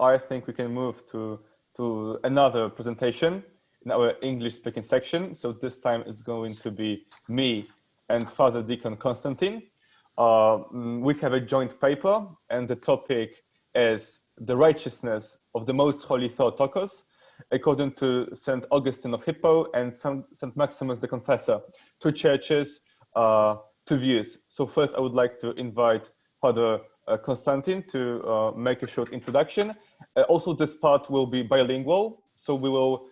I think we can move to another presentation in our English-speaking section. So this time it's going to be me and Father Deacon Konstantin. We have a joint paper, and the topic is the righteousness of the Most Holy Theotokos, according to St. Augustine of Hippo and St. Maximus the Confessor, two churches, two views. So first I would like to invite Father Konstantin to make a short introduction. Also this part will be bilingual, so we will,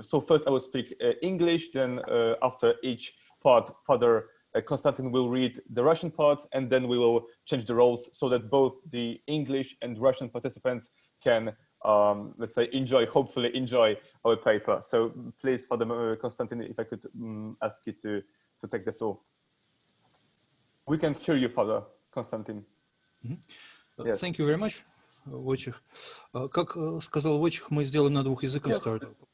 so first I will speak English, then after each part, Father Konstantin will read the Russian part, and then we will change the roles so that both the English and Russian participants can, let's say, hopefully enjoy our paper. So please, Father Konstantin, if I could ask you to take the floor. We can hear you, Father Konstantin. Yes. Thank you very much, Wojciech. Как сказал Wojciech, мы сделаем на двух языках.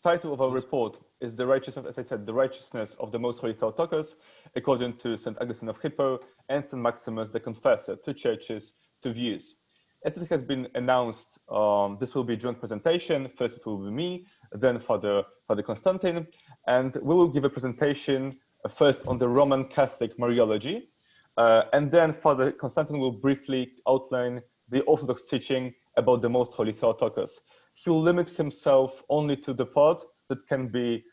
Title of our report is the righteousness, as I said, the righteousness of the Most Holy Theotokos, according to St. Augustine of Hippo and St. Maximus the Confessor, two churches, two views. As it has been announced, this will be a joint presentation. First it will be me, then Father Konstantin, and we will give a presentation first on the Roman Catholic Mariology, and then Father Konstantin will briefly outline the Orthodox teaching about the Most Holy Theotokos. He will limit himself only to the part that can be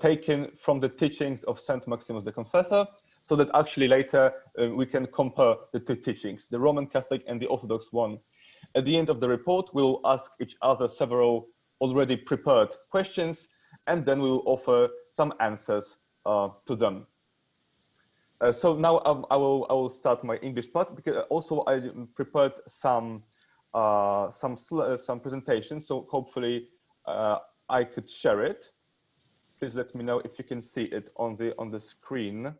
taken from the teachings of St. Maximus the Confessor, so that actually later we can compare the two teachings, the Roman Catholic and the Orthodox one. At the end of the report, we will ask each other several already prepared questions, and then we will offer some answers to them. So now I will start my English part, because also I prepared some presentations, so hopefully I could share it. Please let me know if you can see it on the screen.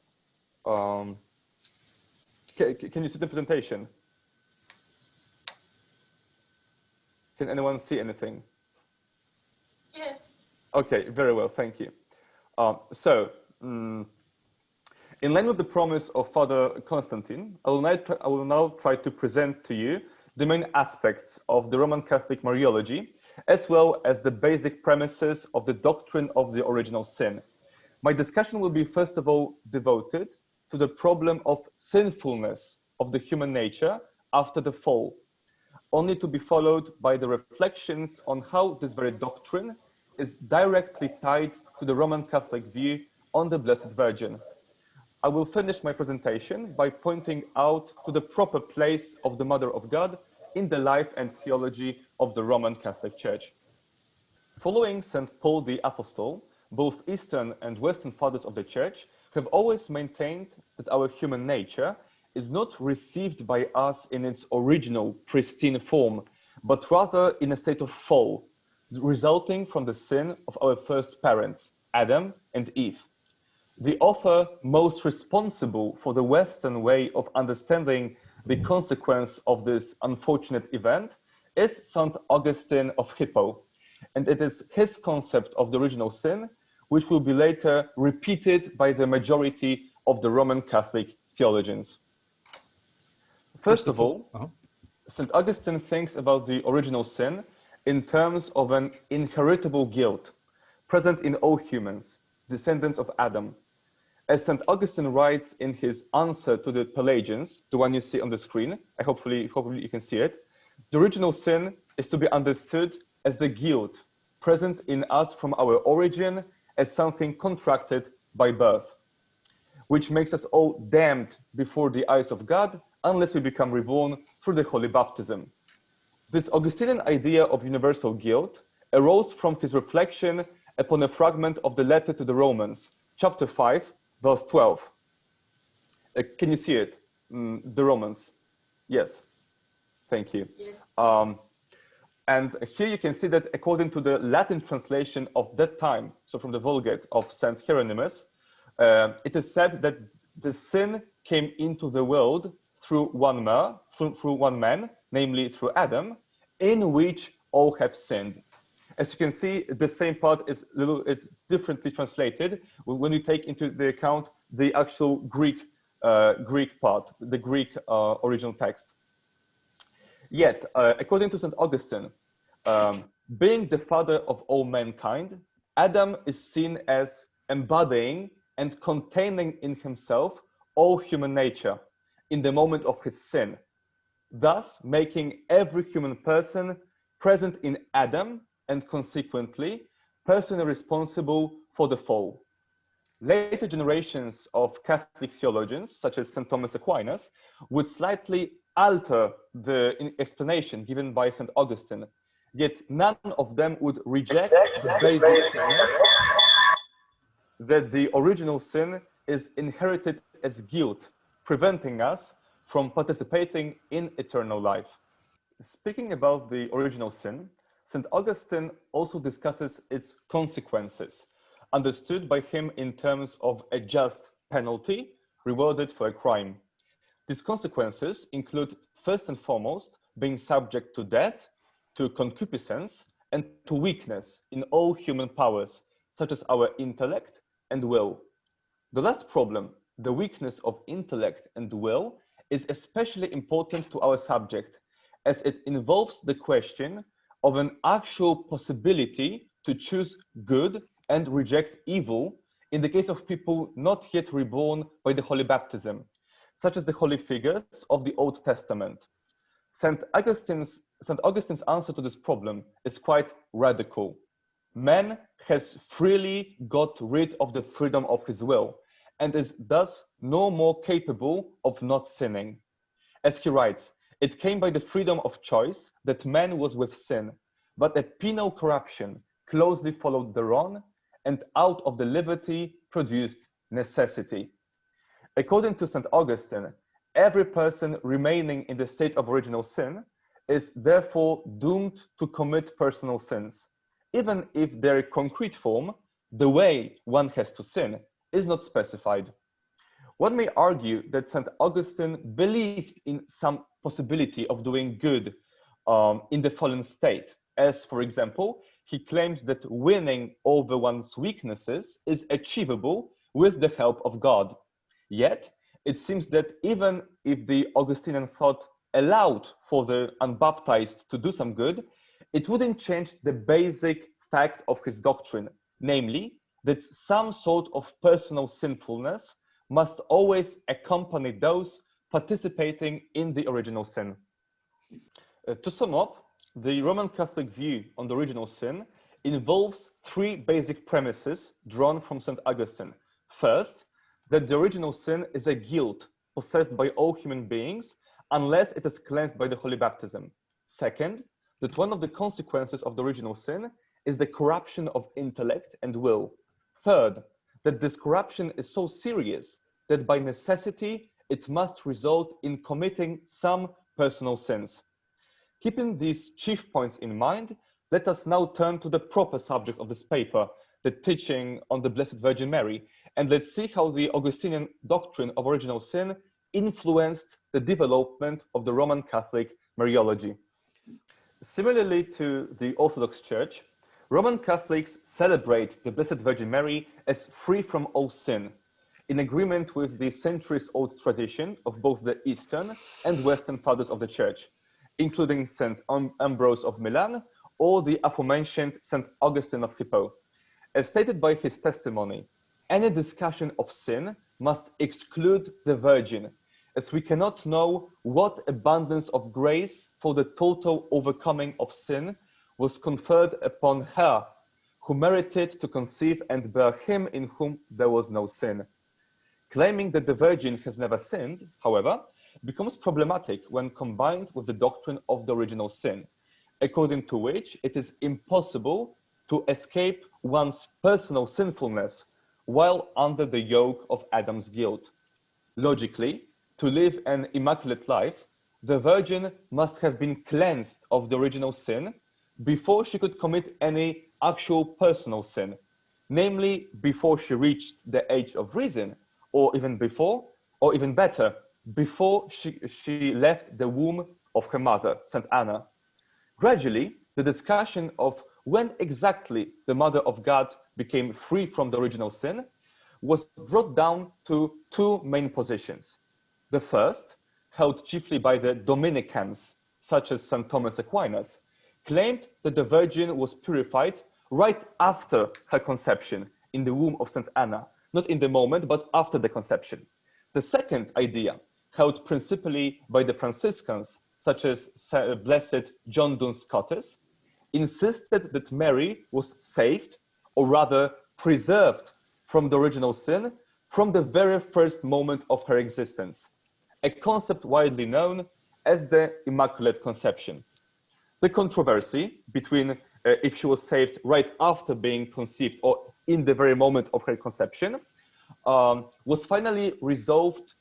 Can you see the presentation? Can anyone see anything? Yes. Okay, very well, thank you. In line with the promise of Father Konstantin, I will now try to present to you the main aspects of the Roman Catholic Mariology, as well as the basic premises of the doctrine of the original sin. My discussion will be first of all devoted to the problem of sinfulness of the human nature after the fall, only to be followed by the reflections on how this very doctrine is directly tied to the Roman Catholic view on the Blessed Virgin. I will finish my presentation by pointing out to the proper place of the Mother of God in the life and theology of the Roman Catholic Church. Following St. Paul the Apostle, both Eastern and Western fathers of the Church have always maintained that our human nature is not received by us in its original pristine form, but rather in a state of fall, resulting from the sin of our first parents, Adam and Eve. The author most responsible for the Western way of understanding the consequence of this unfortunate event is St. Augustine of Hippo, and it is his concept of the original sin which will be later repeated by the majority of the Roman Catholic theologians. First of all, St. Augustine thinks about the original sin in terms of an inheritable guilt present in all humans, descendants of Adam. As St. Augustine writes in his answer to the Pelagians, the one you see on the screen, hopefully you can see it, the original sin is to be understood as the guilt present in us from our origin as something contracted by birth, which makes us all damned before the eyes of God unless we become reborn through the holy baptism. This Augustinian idea of universal guilt arose from his reflection upon a fragment of the letter to the Romans, chapter 5, verse 12. Can you see it? The Romans. Yes. Thank you. Yes. And here you can see that according to the Latin translation of that time, so from the Vulgate of St. Hieronymus, it is said that the sin came into the world through one man, namely through Adam, in which all have sinned. As you can see, the same part is it's differently translated when you take into the account the actual Greek part, the Greek original text. Yet, according to St. Augustine, being the father of all mankind, Adam is seen as embodying and containing in himself all human nature in the moment of his sin, thus making every human person present in Adam and consequently personally responsible for the fall. Later generations of Catholic theologians, such as St. Thomas Aquinas, would slightly alter the explanation given by St. Augustine, yet none of them would reject the basic premise that the original sin is inherited as guilt, preventing us from participating in eternal life. Speaking about the original sin, St. Augustine also discusses its consequences, understood by him in terms of a just penalty rewarded for a crime. These consequences include, first and foremost, being subject to death, to concupiscence, and to weakness in all human powers, such as our intellect and will. The last problem, the weakness of intellect and will, is especially important to our subject, as it involves the question of an actual possibility to choose good and reject evil in the case of people not yet reborn by the Holy Baptism, such as the holy figures of the Old Testament. St. Augustine's answer to this problem is quite radical. Man has freely got rid of the freedom of his will and is thus no more capable of not sinning. As he writes, it came by the freedom of choice that man was with sin, but a penal corruption closely followed thereon, and out of the liberty produced necessity. According to St. Augustine, every person remaining in the state of original sin is therefore doomed to commit personal sins, even if their concrete form, the way one has to sin, is not specified. One may argue that St. Augustine believed in some possibility of doing good in the fallen state, as, for example, he claims that winning over one's weaknesses is achievable with the help of God. Yet, it seems that even if the Augustinian thought allowed for the unbaptized to do some good, it wouldn't change the basic fact of his doctrine, namely that some sort of personal sinfulness must always accompany those participating in the original sin. To sum up, the Roman Catholic view on the original sin involves three basic premises drawn from St. Augustine. First, that the original sin is a guilt possessed by all human beings unless it is cleansed by the Holy Baptism. Second, that one of the consequences of the original sin is the corruption of intellect and will. Third, that this corruption is so serious that by necessity it must result in committing some personal sins. Keeping these chief points in mind, let us now turn to the proper subject of this paper, the teaching on the Blessed Virgin Mary, and let's see how the Augustinian doctrine of original sin influenced the development of the Roman Catholic Mariology. Similarly to the Orthodox Church, Roman Catholics celebrate the Blessed Virgin Mary as free from all sin, in agreement with the centuries-old tradition of both the Eastern and Western Fathers of the Church, including St. Ambrose of Milan or the aforementioned St. Augustine of Hippo. As stated by his testimony, any discussion of sin must exclude the Virgin, as we cannot know what abundance of grace for the total overcoming of sin was conferred upon her, who merited to conceive and bear him in whom there was no sin. Claiming that the Virgin has never sinned, however, becomes problematic when combined with the doctrine of the original sin, according to which it is impossible to escape one's personal sinfulness while under the yoke of Adam's guilt. Logically, to live an immaculate life, the Virgin must have been cleansed of the original sin before she could commit any actual personal sin, namely before she reached the age of reason, or even before, or even better, before she left the womb of her mother, St. Anna. Gradually, the discussion of when exactly the Mother of God became free from the original sin was brought down to two main positions. The first, held chiefly by the Dominicans, such as St. Thomas Aquinas, claimed that the Virgin was purified right after her conception in the womb of St. Anna, not in the moment, but after the conception. The second idea, held principally by the Franciscans, such as Blessed John Duns Scotus, insisted that Mary was saved, or rather preserved from the original sin, from the very first moment of her existence, a concept widely known as the Immaculate Conception. The controversy between if she was saved right after being conceived or in the very moment of her conception was finally resolved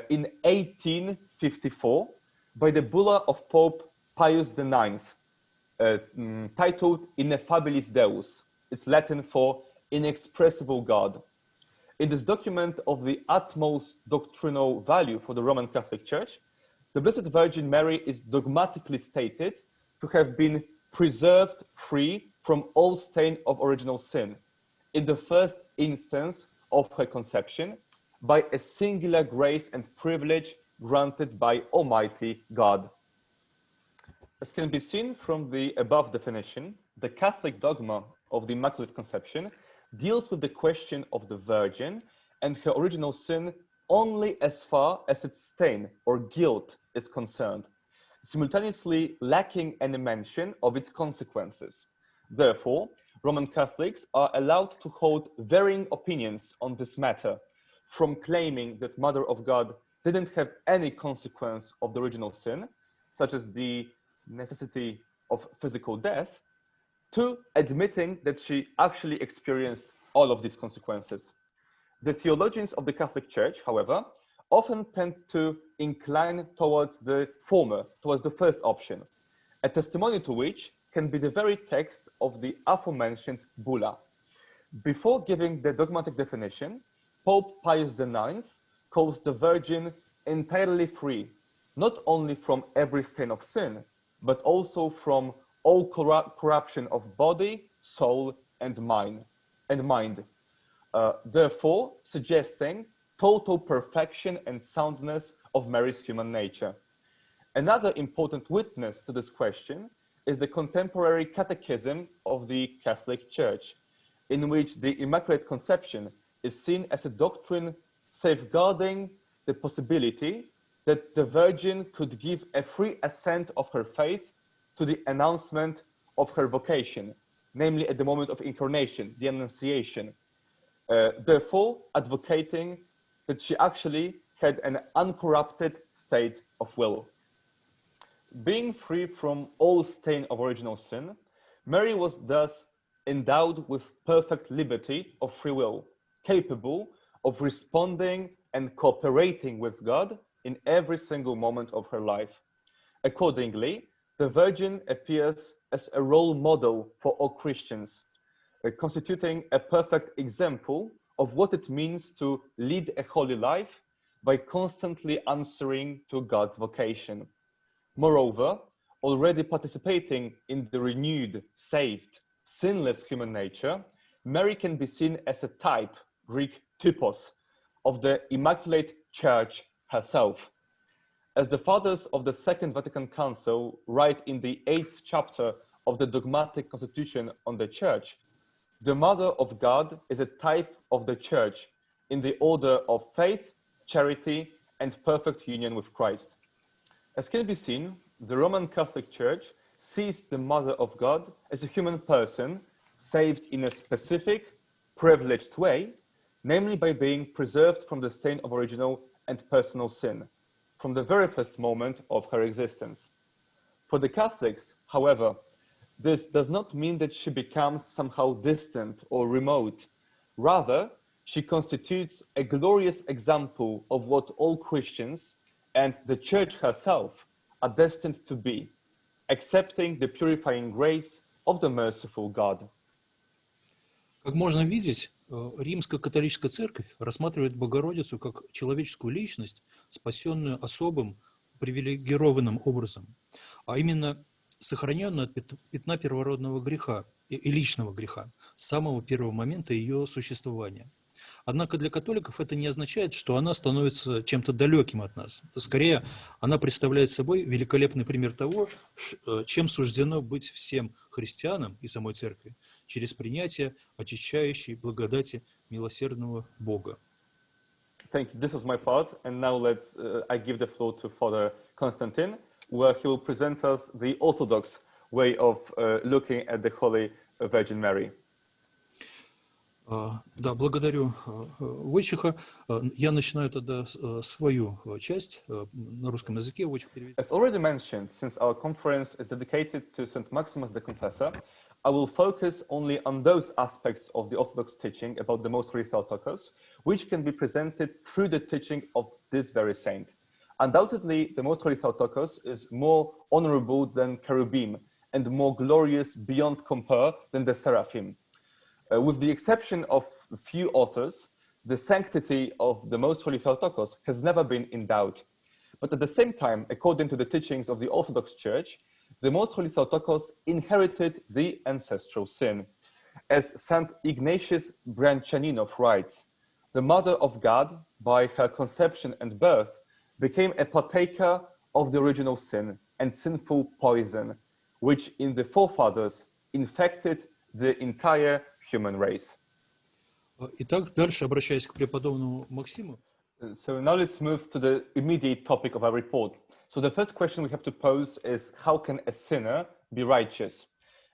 in 1854 by the bulla of Pope Pius IX, titled Ineffabilis Deus. It's Latin for inexpressible God. In this document of the utmost doctrinal value for the Roman Catholic Church, the Blessed Virgin Mary is dogmatically stated to have been preserved free from all stain of original sin in the first instance of her conception by a singular grace and privilege granted by Almighty God. As can be seen from the above definition, the Catholic dogma of the Immaculate Conception deals with the question of the Virgin and her original sin only as far as its stain or guilt is concerned, simultaneously lacking any mention of its consequences. Therefore, Roman Catholics are allowed to hold varying opinions on this matter, from claiming that Mother of God didn't have any consequence of the original sin, such as the necessity of physical death, to admitting that she actually experienced all of these consequences. The theologians of the Catholic Church, however, often tend to incline towards the former, towards the first option, a testimony to which can be the very text of the aforementioned bulla. Before giving the dogmatic definition, Pope Pius IX calls the Virgin entirely free, not only from every stain of sin, but also from all corruption of body, soul, and mind, therefore suggesting total perfection and soundness of Mary's human nature. Another important witness to this question is the contemporary catechism of the Catholic Church, in which the Immaculate Conception is seen as a doctrine safeguarding the possibility that the Virgin could give a free assent of her faith to the announcement of her vocation, namely at the moment of incarnation, the Annunciation, therefore advocating that she actually had an uncorrupted state of will. Being free from all stain of original sin, Mary was thus endowed with perfect liberty of free will, capable of responding and cooperating with God in every single moment of her life. Accordingly, the Virgin appears as a role model for all Christians, constituting a perfect example of what it means to lead a holy life by constantly answering to God's vocation. Moreover, already participating in the renewed, saved, sinless human nature, Mary can be seen as a type, Greek typos, of the Immaculate Church herself. As the fathers of the Second Vatican Council write in the 8th chapter of the dogmatic constitution on the Church, the Mother of God is a type of the Church in the order of faith, charity, and perfect union with Christ. As can be seen, the Roman Catholic Church sees the Mother of God as a human person saved in a specific, privileged way, namely by being preserved from the stain of original and personal sin, from the very first moment of her existence. For the Catholics, however, this does not mean that she becomes somehow distant or remote. Rather, she constitutes a glorious example of what all Christians and the Church herself are destined to be, accepting the purifying grace of the merciful God. Как можно видеть, Римско-католическая церковь рассматривает Богородицу как человеческую личность, спасенную особым, привилегированным образом, а именно сохраненную от пятна первородного греха и личного греха с самого первого момента ее существования. Однако для католиков это не означает, что она становится чем-то далеким от нас. Скорее, она представляет собой великолепный пример того, чем суждено быть всем христианам и самой церкви через принятие очищающей благодати милосердного Бога. Thank you. This was my part, and now I give the floor to Father Konstantin, where he will present us the Orthodox way of looking at the Holy Virgin Mary. Да, благодарю Войчеха. Я начинаю тогда свою часть на русском языке. As already mentioned, since our conference is dedicated to St. Maximus the Confessor, I will focus only on those aspects of the Orthodox teaching about the Most Holy Theotokos, which can be presented through the teaching of this very saint. Undoubtedly, the Most Holy Theotokos is more honorable than cherubim and more glorious beyond compare than the seraphim. With the exception of a few authors, the sanctity of the Most Holy Theotokos has never been in doubt. But at the same time, according to the teachings of the Orthodox Church, the Most Holy Theotokos inherited the ancestral sin. As St. Ignatius Bryanschaninov writes, the Mother of God, by her conception and birth, became a partaker of the original sin and sinful poison, which in the forefathers infected the entire human race. Итак, дальше, обращаясь к преподобному Максиму. So now let's move to the immediate topic of our report. So the first question we have to pose is, how can a sinner be righteous?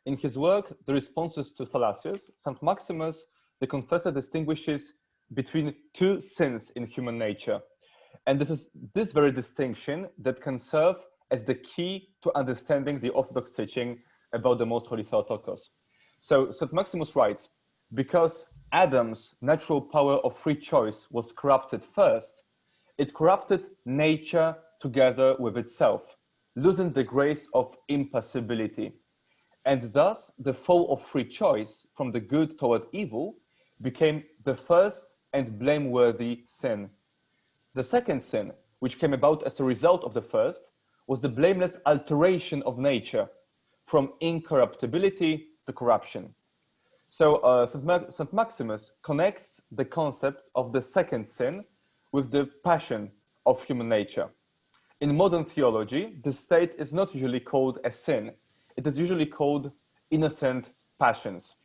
In his work, The Responses to Fallacious, St. Maximus the Confessor distinguishes between two sins in human nature. And this is this very distinction that can serve as the key to understanding the Orthodox teaching about the Most Holy Theotokos. So St. Maximus writes, because Adam's natural power of free choice was corrupted first, it corrupted nature together with itself, losing the grace of impassibility. And thus, the fall of free choice from the good toward evil became the first and blameworthy sin. The second sin, which came about as a result of the first, was the blameless alteration of nature from incorruptibility to corruption. So St. Maximus connects the concept of the second sin with the passion of human nature. In modern theology, the state is not usually called a sin. It is usually called innocent passions.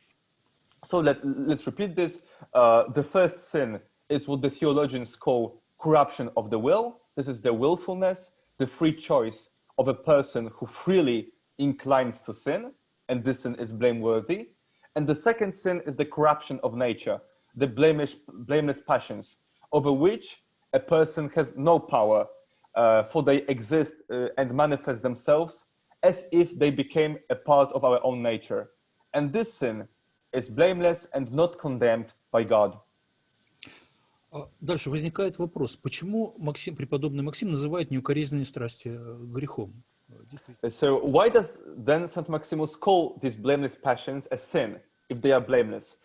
So let's repeat this. The first sin is what the theologians call corruption of the will. This is the willfulness, the free choice of a person who freely inclines to sin, and this sin is blameworthy. And the second sin is the corruption of nature, the blameless passions, over which a person has no power, for they exist and manifest themselves as if they became a part of our own nature. And this sin is blameless and not condemned by God. Дальше возникает вопрос, почему преподобный Максим называет неукоризненные страсти грехом? So why does then St. Maximus call these blameless passions a sin, if they are blameless?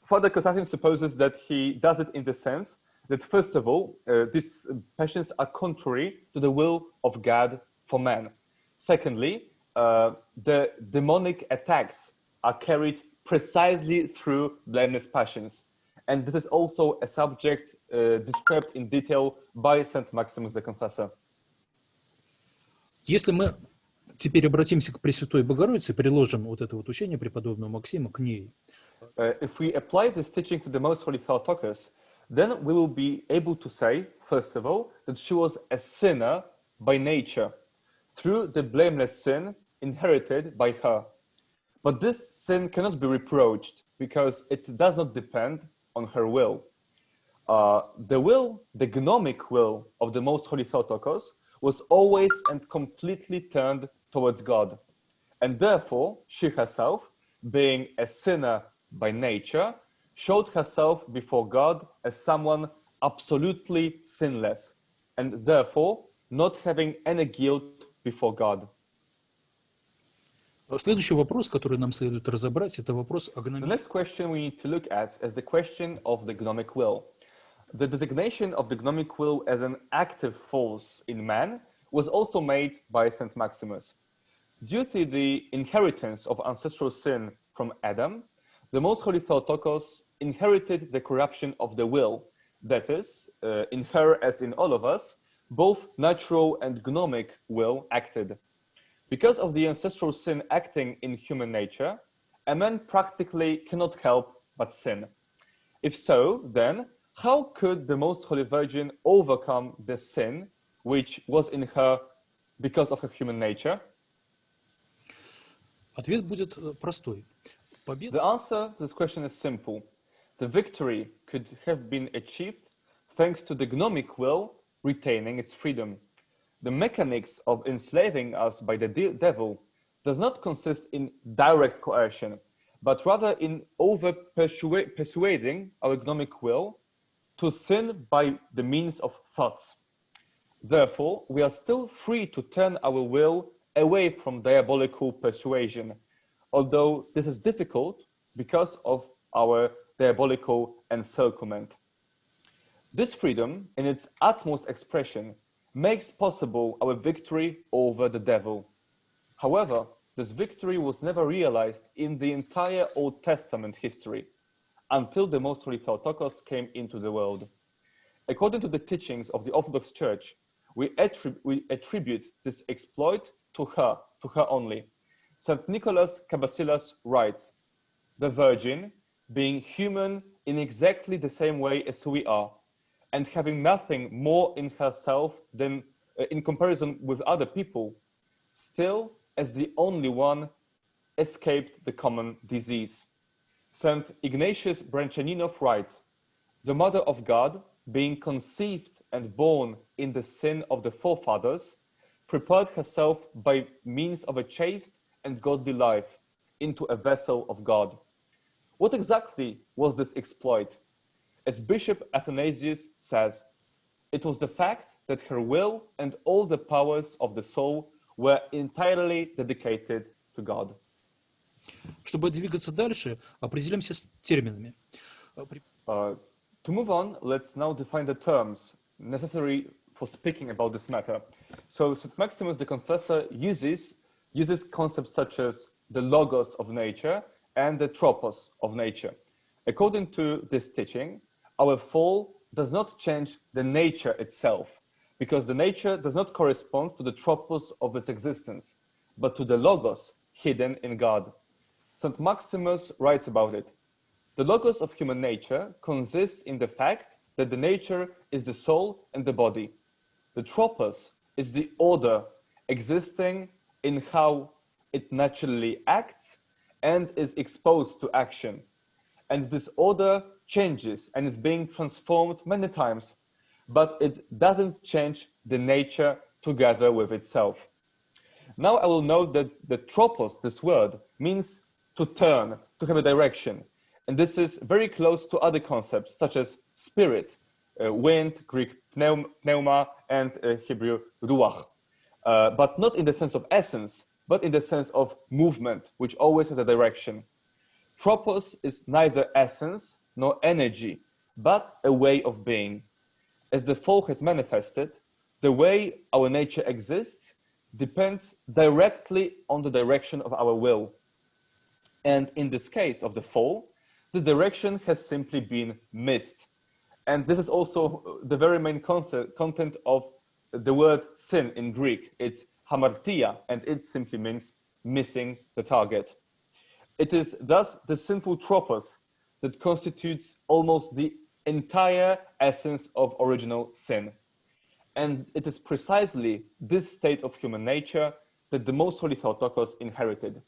Father Konstantin supposes that he does it in the sense that, first of all, these passions are contrary to the will of God for man. Secondly, the demonic attacks are carried precisely through blameless passions. And this is also a subject described in detail by St. Maximus the Confessor. Если мы теперь обратимся к Пресвятой Богородице, приложим вот это вот учение преподобного Максима к ней. If we apply this teaching to the Most Holy Theotokos, then we will be able to say, first of all, that she was a sinner by nature, through the blameless sin inherited by her. But this sin cannot be reproached, because it does not depend on her will. The will, the gnomic will of the Most Holy Theotokos, was always and completely turned towards God. And therefore, she herself, being a sinner by nature, showed herself before God as someone absolutely sinless, and therefore not having any guilt before God. Следующий вопрос, который нам следует разобрать, это вопрос о The next question we need to look at is the question of the gnomic will. The designation of the gnomic will as an active force in man was also made by St. Maximus. Due to the inheritance of ancestral sin from Adam, the Most Holy Theotokos inherited the corruption of the will. That is, in her as in all of us, both natural and gnomic will acted. Because of the ancestral sin acting in human nature, a man practically cannot help but sin. If so, then, how could the Most Holy Virgin overcome the sin which was in her because of her human nature? Ответ будет простой. The answer to this question is simple. The victory could have been achieved thanks to the gnomic will retaining its freedom. The mechanics of enslaving us by the devil does not consist in direct coercion, but rather in persuading our gnomic will to sin by the means of thoughts. Therefore, we are still free to turn our will away from diabolical persuasion, although this is difficult because of our diabolical encirclement. This freedom, in its utmost expression, makes possible our victory over the devil. However, this victory was never realized in the entire Old Testament history until the Most Holy Theotokos came into the world. According to the teachings of the Orthodox Church, we attribute this exploit to her only. St. Nicholas Kabasilas writes, "The Virgin, being human in exactly the same way as we are, and having nothing more in herself than in comparison with other people, still, as the only one, escaped the common disease." St. Ignatius Branchaninov writes, "The Mother of God, being conceived and born in the sin of the forefathers, prepared herself by means of a chaste and godly life into a vessel of God." What exactly was this exploit? As Bishop Athanasius says, it was the fact that her will and all the powers of the soul were entirely dedicated to God. Чтобы двигаться дальше, определимся с терминами. To move on, let's now define the terms necessary for speaking about this matter. So St. Maximus the Confessor uses concepts such as the logos of nature and the tropos of nature. According to this teaching, our fall does not change the nature itself, because the nature does not correspond to the tropos of its existence, but to the logos hidden in God. St. Maximus writes about it. The logos of human nature consists in the fact that the nature is the soul and the body. The tropos is the order existing in how it naturally acts and is exposed to action. And this order changes and is being transformed many times, but it doesn't change the nature together with itself. Now I will note that the tropos, this word, means to turn, to have a direction. And this is very close to other concepts such as spirit, wind, Greek pneuma, and Hebrew ruach. But not in the sense of essence, but in the sense of movement, which always has a direction. Tropos is neither essence nor energy, but a way of being. As the fall has manifested, the way our nature exists depends directly on the direction of our will. And in this case of the fall, this direction has simply been missed. And this is also the very main content of the word sin in Greek. It's hamartia, and it simply means missing the target. It is thus the sinful tropos that constitutes almost the entire essence of original sin. And it is precisely this state of human nature that the Most Holy Theotokos inherited.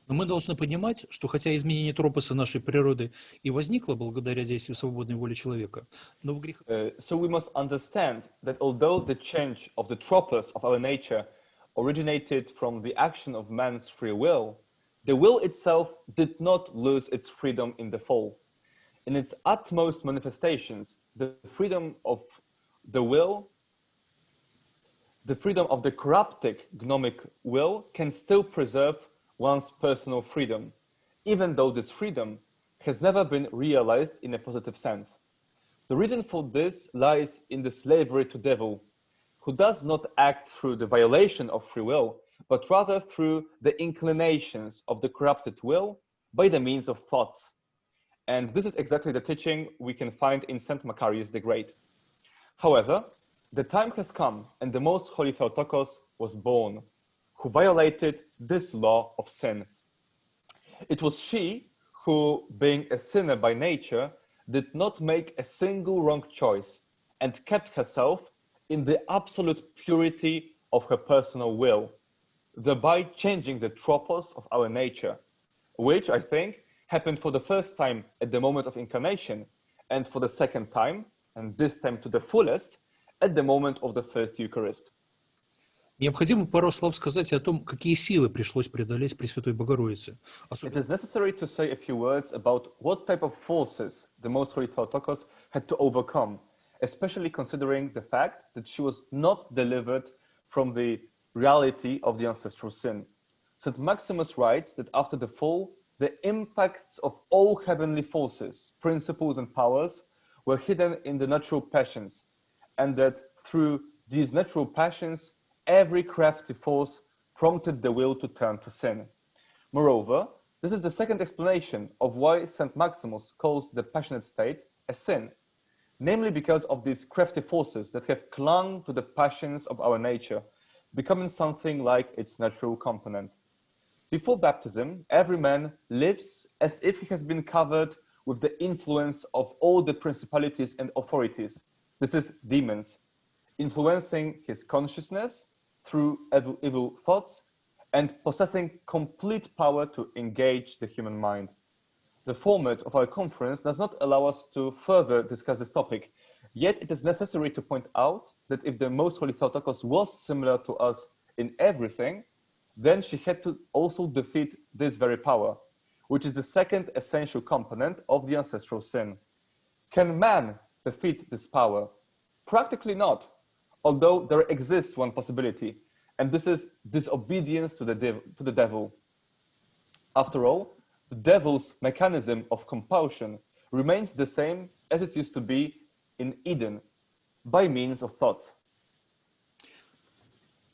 Но мы должны понимать, что хотя изменение тропоса нашей природы и возникло благодаря действию свободной воли человека, но в грех... So we must understand that although the change of the tropos of our nature originated from the action of man's free will, the will itself did not lose its freedom in the fall. In its utmost manifestations, the freedom of the will, the freedom of the corruptic gnomic will can still preserve one's personal freedom, even though this freedom has never been realized in a positive sense. The reason for this lies in the slavery to devil, who does not act through the violation of free will, but rather through the inclinations of the corrupted will by the means of thoughts. And this is exactly the teaching we can find in St. Macarius the Great. However, the time has come and the Most Holy Theotokos was born, who violated this law of sin. It was she who, being a sinner by nature, did not make a single wrong choice and kept herself in the absolute purity of her personal will, thereby changing the tropos of our nature, which I think happened for the first time at the moment of incarnation, and for the second time, and this time to the fullest, at the moment of the first Eucharist. Необходимо пару слов сказать о том, какие силы пришлось преодолеть Пресвятой Богородице. It is necessary to say a few words about what type of forces the Most Holy Theotokos had to overcome, especially considering the fact that she was not delivered from the reality of the ancestral sin. St. Maximus writes that after the fall, the impacts of all heavenly forces, principles, and powers were hidden in the natural passions, and that through these natural passions, every crafty force prompted the will to turn to sin. Moreover, this is the second explanation of why St. Maximus calls the passionate state a sin, namely because of these crafty forces that have clung to the passions of our nature, becoming something like its natural component. Before baptism, every man lives as if he has been covered with the influence of all the principalities and authorities, this is demons, influencing his consciousness through evil thoughts and possessing complete power to engage the human mind. The format of our conference does not allow us to further discuss this topic, yet it is necessary to point out that if the Most Holy Theotokos was similar to us in everything, then she had to also defeat this very power, which is the second essential component of the ancestral sin. Can man defeat this power? Practically not, although there exists one possibility, and this is disobedience to the devil. After all, the devil's mechanism of compulsion remains the same as it used to be in Eden, by means of thoughts.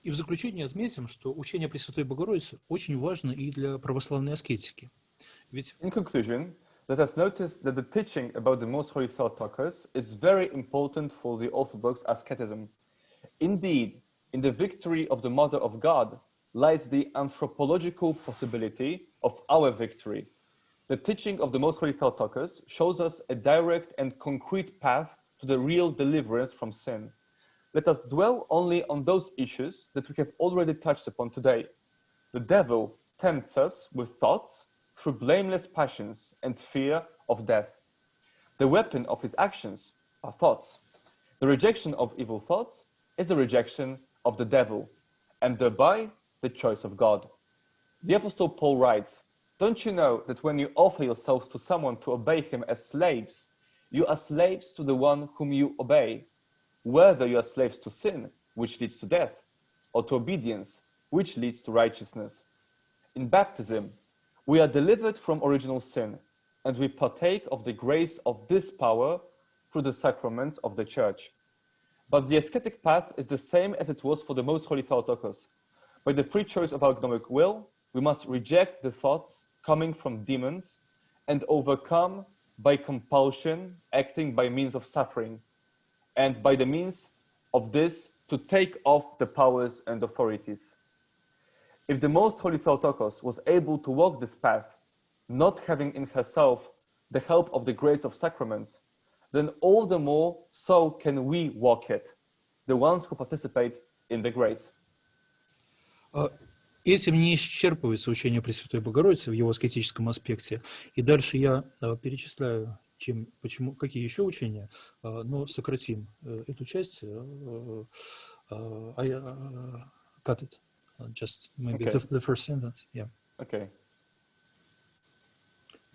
И в заключение отметим, что учение Пресвятой Богородицы очень важно и для православной аскетики. Ведь In conclusion, let us notice that the teaching about the Most Holy Theotokos is very important for the Orthodox asceticism. Indeed, in the victory of the Mother of God lies the anthropological possibility of our victory. The teaching of the Most Holy Theotokos shows us a direct and concrete path to the real deliverance from sin. Let us dwell only on those issues that we have already touched upon today. The devil tempts us with thoughts through blameless passions and fear of death. The weapon of his actions are thoughts. The rejection of evil thoughts is the rejection of the devil, and thereby the choice of God. The Apostle Paul writes, "Don't you know that when you offer yourselves to someone to obey him as slaves, you are slaves to the one whom you obey, whether you are slaves to sin, which leads to death, or to obedience, which leads to righteousness." In baptism, we are delivered from original sin, and we partake of the grace of this power through the sacraments of the Church. But the ascetic path is the same as it was for the Most Holy Theotokos. By the free choice of our economic will, we must reject the thoughts coming from demons and overcome by compulsion, acting by means of suffering, and by the means of this to take off the powers and authorities. If the Most Holy Theotokos was able to walk this path, not having in herself the help of the grace of sacraments, then all the more so can we walk it, the ones who participate in the grace. Этим не исчерпывается учение Пресвятой Богородицы в его аскетическом аспекте. И дальше я перечисляю, какие еще учения, но сократим эту часть. I cut it. Just maybe Okay. the first sentence. Yeah. Okay.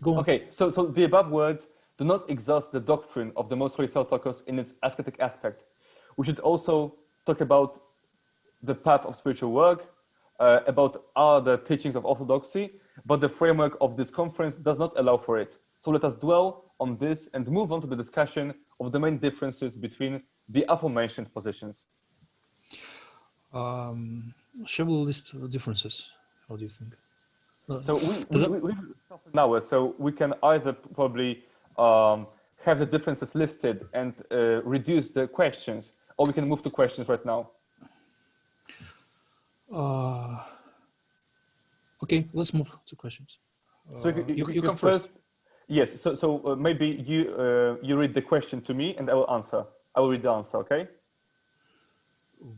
Go on. Okay, so the above words do not exhaust the doctrine of the Most Holy Theotokos in its ascetic aspect. We should also talk about the path of spiritual work, about other teachings of orthodoxy, but the framework of this conference does not allow for it. So let us dwell on this and move on to the discussion of the main differences between the aforementioned positions. Shall we list differences? How do you think? So we have an hour, so we can either probably have the differences listed and reduce the questions, or we can move to questions right now. Okay, let's move to questions. So you come first. Yes. So maybe you read the question to me, and I will answer. I will read the answer. Okay.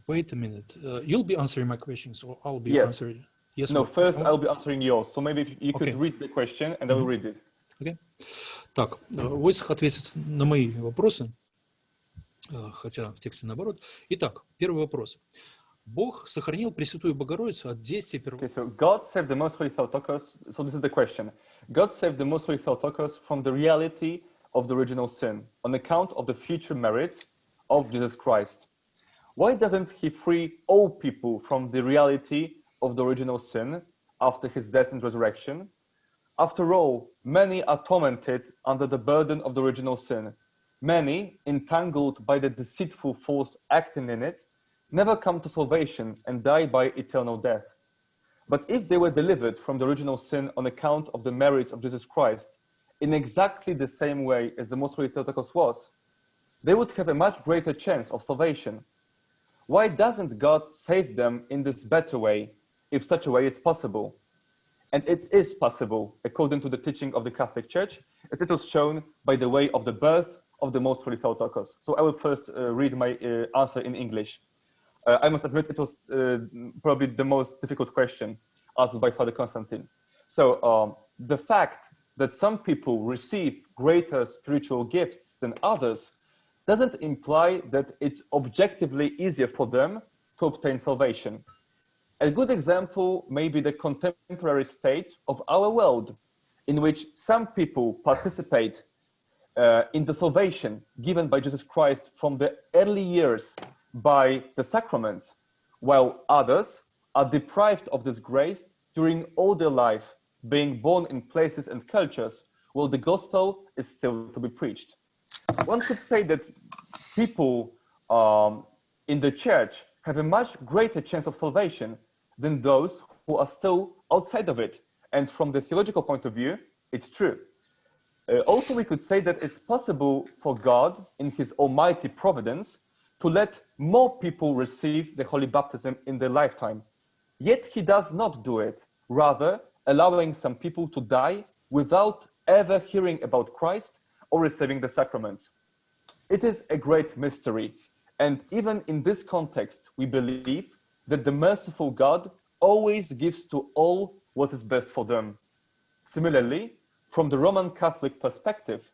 Wait a minute. You'll be answering my questions, or I'll be answering. Yes. No. First, I'll be answering yours. So maybe if you could read the question, and I will read it. Okay. Так, Войцех ответит на мои вопросы, хотя в тексте наоборот. Итак, первый вопрос. Бог сохранил Пресвятую Богородицу от действия Okay, so God saved the Most Holy Theotokos. So this is the question. God saved the Most Holy Theotokos from the reality of the original sin on account of the future merits of Jesus Christ. Why doesn't he free all people from the reality of the original sin after his death and resurrection? After all, many are tormented under the burden of the original sin. Many, entangled by the deceitful force acting in it, never come to salvation and die by eternal death. But if they were delivered from the original sin on account of the merits of Jesus Christ, in exactly the same way as the Most Holy Theotokos was, they would have a much greater chance of salvation. Why doesn't God save them in this better way, if such a way is possible? And it is possible, according to the teaching of the Catholic Church, as it was shown by the way of the birth of the Most Holy Theotokos. So I will first read my answer in English. I must admit it was probably the most difficult question asked by Father Konstantin. So the fact that some people receive greater spiritual gifts than others doesn't imply that it's objectively easier for them to obtain salvation. A good example may be the contemporary state of our world, in which some people participate in the salvation given by Jesus Christ from the early years by the sacraments, while others are deprived of this grace during all their life, being born in places and cultures where the gospel is still to be preached. One could say that people in the church have a much greater chance of salvation than those who are still outside of it. And from the theological point of view, it's true. Also, we could say that it's possible for God, in his almighty providence, to let more people receive the holy baptism in their lifetime. Yet he does not do it, rather allowing some people to die without ever hearing about Christ or receiving the sacraments. It is a great mystery, and even in this context, we believe that the merciful God always gives to all what is best for them. Similarly, from the Roman Catholic perspective,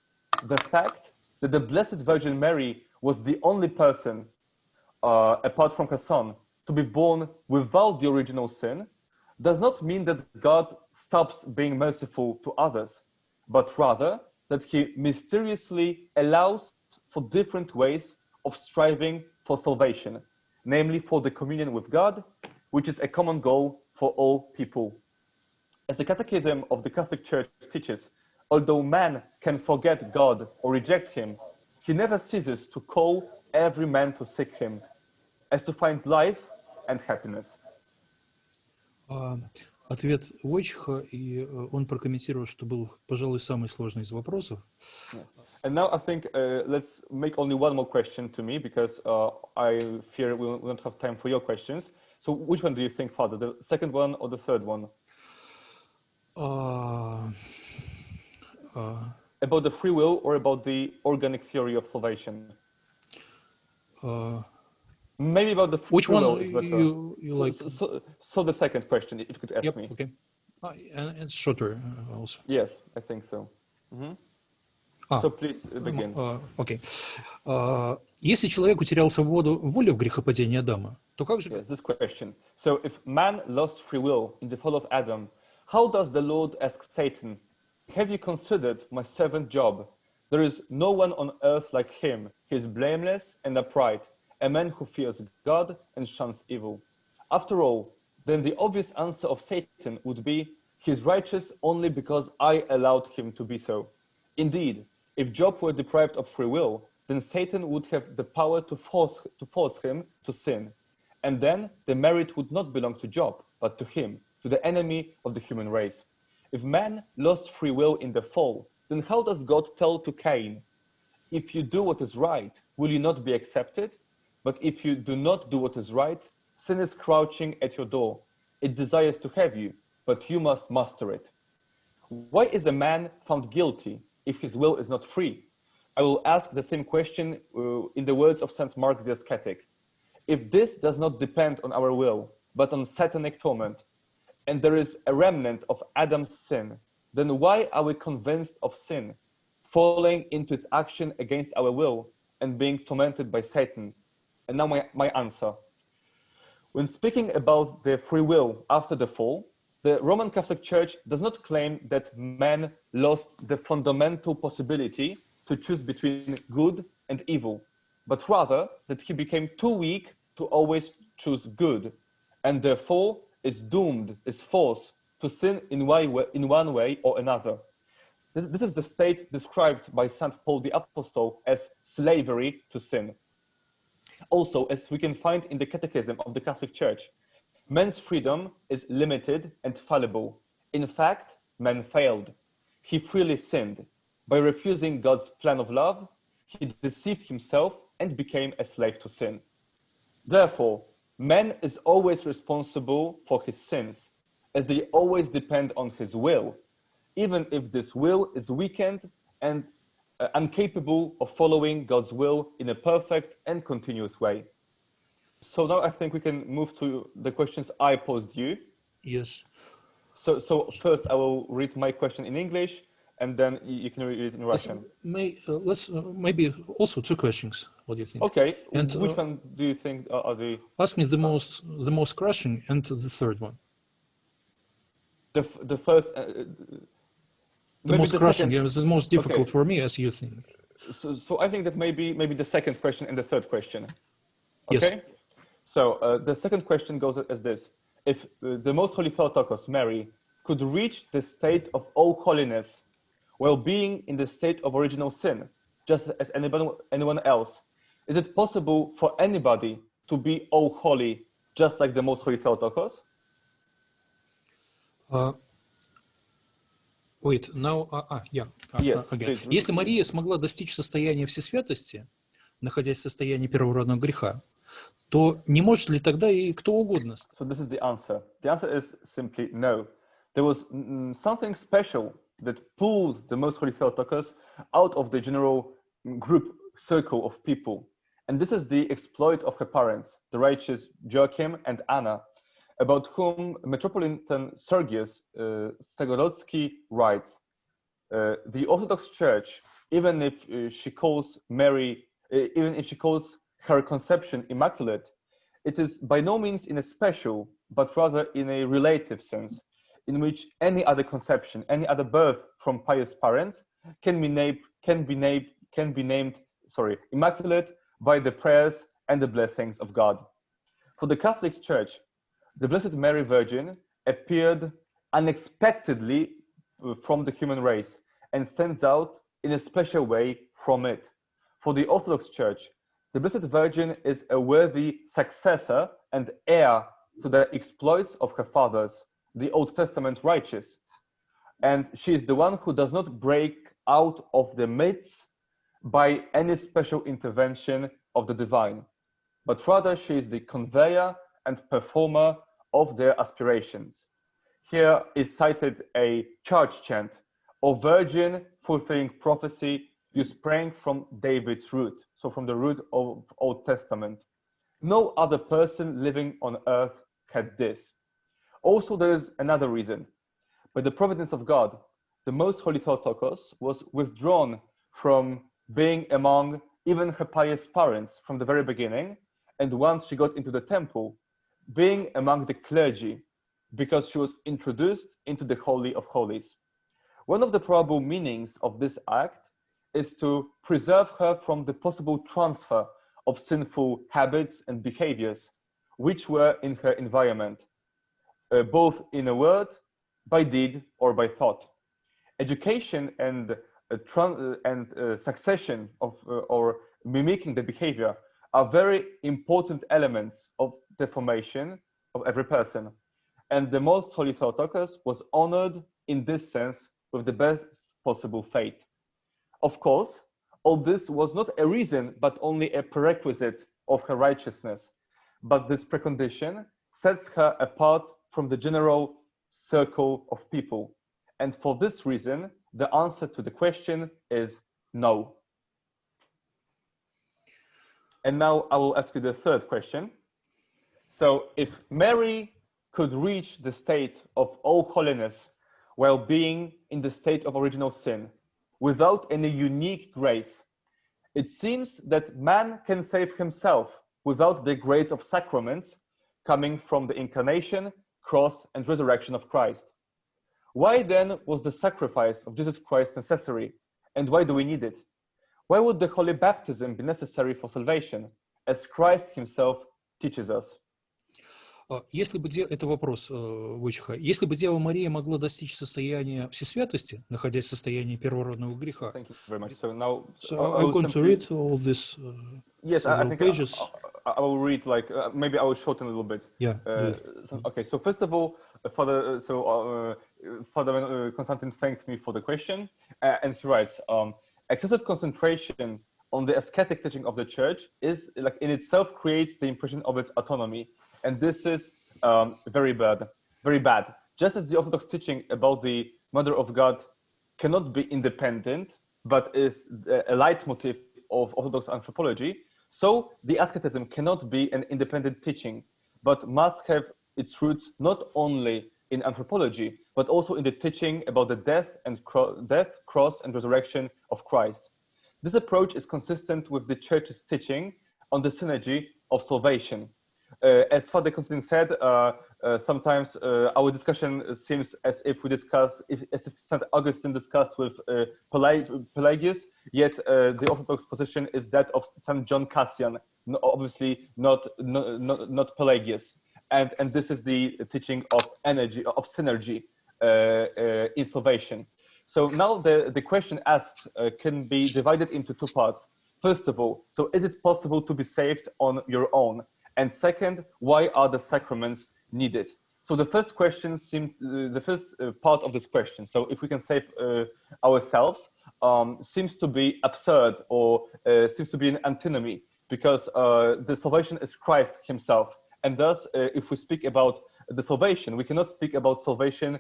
the fact that the Blessed Virgin Mary was the only person, apart from her son, to be born without the original sin, does not mean that God stops being merciful to others, but rather that he mysteriously allows for different ways of striving for salvation, namely for the communion with God, which is a common goal for all people. As the Catechism of the Catholic Church teaches, although man can forget God or reject him, he never ceases to call every man to seek him, as to find life and happiness. Ответ Войчеха, и он прокомментировал, что был, пожалуй, самый сложный из вопросов. Yes. And now I think let's make only one more question to me, because I fear we won't have time for your questions. So which one do you think, Father, the second one or the third one? About the free will or about the organic theory of salvation? Maybe about the free Which will one is better. you like? So the second question, if you could ask me. Okay. And it's shorter also. Yes, I think so. So please begin. Окей. Если человек утерял свободу воли в грехопадении Адама, то как же... Yes, this question. So if man lost free will in the fall of Adam, how does the Lord ask Satan, "Have you considered my servant Job? There is no one on earth like him. He is blameless and upright, a man who fears God and shuns evil." After all, then the obvious answer of Satan would be, "He is righteous only because I allowed him to be so." Indeed, if Job were deprived of free will, then Satan would have the power to force him to sin. And then the merit would not belong to Job, but to him, to the enemy of the human race. If man lost free will in the fall, then how does God tell to Cain, if you do what is right, will you not be accepted? But if you do not do what is right, sin is crouching at your door. It desires to have you, but you must master it. Why is a man found guilty if his will is not free? I will ask the same question in the words of St. Mark the Ascetic. If this does not depend on our will, but on satanic torment, and there is a remnant of Adam's sin, then why are we convinced of sin, falling into its action against our will and being tormented by Satan? And now my answer. When speaking about the free will after the fall, the Roman Catholic Church does not claim that man lost the fundamental possibility to choose between good and evil, but rather that he became too weak to always choose good, and therefore is doomed, is forced to sin in one way or another. This is the state described by St. Paul the Apostle as slavery to sin. Also, as we can find in the Catechism of the Catholic Church, man's freedom is limited and fallible. In fact, man failed. He freely sinned. By refusing God's plan of love, he deceived himself and became a slave to sin. Therefore, man is always responsible for his sins, as they always depend on his will, even if this will is weakened and incapable of following God's will in a perfect and continuous way. So now I think we can move to the questions I posed you. Yes. So first I will read my question in English, and then you can read it in Russian. Let's maybe also two questions. What do you think? Okay. And which one do you think are the? Ask me the most crushing and the third one. The first. The most crushing, second, yeah, the most difficult okay. for me, as you think. So I think that maybe the second question and the third question. Okay. Yes. So the second question goes as this: if the Most Holy Theotokos, Mary, could reach the state of all holiness while being in the state of original sin, just as anyone else, is it possible for anybody to be all holy, just like the Most Holy Theotokos? Wait, now, Yes, again. please. Если Мария смогла достичь состояния всесвятости, находясь в состоянии первородного греха, то не может ли тогда и кто угодно? So this is the answer. The answer is simply no. There was something special that pulled the Most Holy Theotokos out of the general group circle of people. And this is the exploit of her parents, the righteous Joachim and Anna, about whom Metropolitan Sergius Stagorodski writes, the Orthodox Church, even if she calls her conception immaculate, it is by no means in a special, but rather in a relative sense, in which any other conception, any other birth from pious parents can be named immaculate by the prayers and the blessings of God. For the Catholic Church, the Blessed Mary Virgin appeared unexpectedly from the human race and stands out in a special way from it. For the Orthodox Church, the Blessed Virgin is a worthy successor and heir to the exploits of her fathers, the Old Testament righteous. And she is the one who does not break out of the midst by any special intervention of the divine, but rather she is the conveyor and performer of their aspirations. Here is cited a church chant, O Virgin, fulfilling prophecy, you sprang from David's root, so from the root of Old Testament. No other person living on earth had this. Also, there is another reason. By the providence of God, the Most Holy Theotokos was withdrawn from being among even her pious parents from the very beginning, and once she got into the temple, being among the clergy, because she was introduced into the Holy of Holies. One of the probable meanings of this act is to preserve her from the possible transfer of sinful habits and behaviors which were in her environment, both in a word, by deed, or by thought. Education and succession of or mimicking the behavior are very important elements of the formation of every person. And the Most Holy Theotokos was honored in this sense with the best possible fate. Of course, all this was not a reason, but only a prerequisite of her righteousness. But this precondition sets her apart from the general circle of people. And for this reason, the answer to the question is no. And now I will ask you the third question. So if Mary could reach the state of all holiness while being in the state of original sin, without any unique grace, it seems that man can save himself without the grace of sacraments coming from the incarnation, cross, and resurrection of Christ. Why then was the sacrifice of Jesus Christ necessary, and why do we need it? Why would the holy baptism be necessary for salvation, as Christ himself teaches us? Если бы это вопрос Войчеха. Если бы Дева Мария могла достичь состояния всесвятости, находясь в состоянии первородного греха. Thank you very much. So now I'm going to read all this yes, I think pages. I will read like maybe I will shorten a little bit. Yeah. Okay. So first of all, Father Konstantin thanked me for the question, and he writes, excessive concentration on the ascetic teaching of the Church is like in itself creates the impression of its autonomy, and this is very bad. Just as the Orthodox teaching about the Mother of God cannot be independent, but is a leitmotif of Orthodox anthropology, so the asceticism cannot be an independent teaching, but must have its roots not only in anthropology, but also in the teaching about the death, cross, and resurrection of Christ. This approach is consistent with the Church's teaching on the synergy of salvation. As Father Konstantin said, sometimes our discussion seems as if we discuss, as if St. Augustine discussed with Pelagius, yet the Orthodox position is that of St. John Cassian, obviously not Pelagius. And this is the teaching of energy, of synergy in salvation. So now the question asked can be divided into two parts. First of all, so is it possible to be saved on your own? And second, why are the sacraments needed? So the first question the first part of this question, so if we can save ourselves, seems to be absurd or seems to be an antinomy, because the salvation is Christ himself. And thus, if we speak about the salvation, we cannot speak about salvation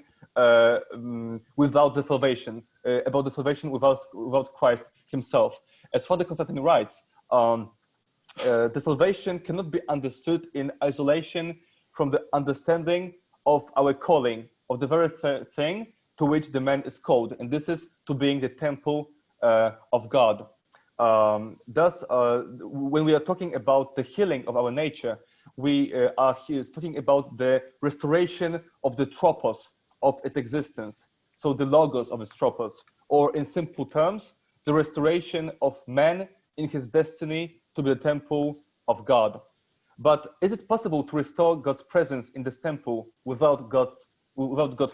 without the salvation, about the salvation without Christ himself. As Father Konstantin writes, the salvation cannot be understood in isolation from the understanding of our calling, of the very thing to which the man is called, and this is to being the temple of God. Thus, when we are talking about the healing of our nature, we are here speaking about the restoration of the tropos of its existence, so the logos of its tropos, or in simple terms, the restoration of man in his destiny to be the temple of God. But is it possible to restore God's presence in this temple without God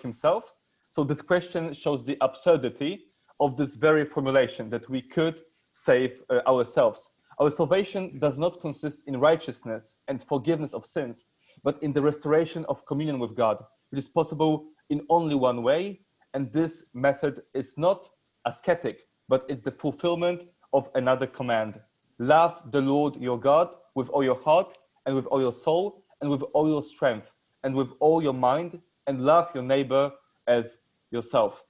himself? So this question shows the absurdity of this very formulation, that we could save ourselves. Our salvation does not consist in righteousness and forgiveness of sins, but in the restoration of communion with God. It is possible in only one way, and this method is not ascetic, but it's the fulfillment of another command. Love the Lord your God with all your heart, and with all your soul, and with all your strength, and with all your mind, and love your neighbor as yourself.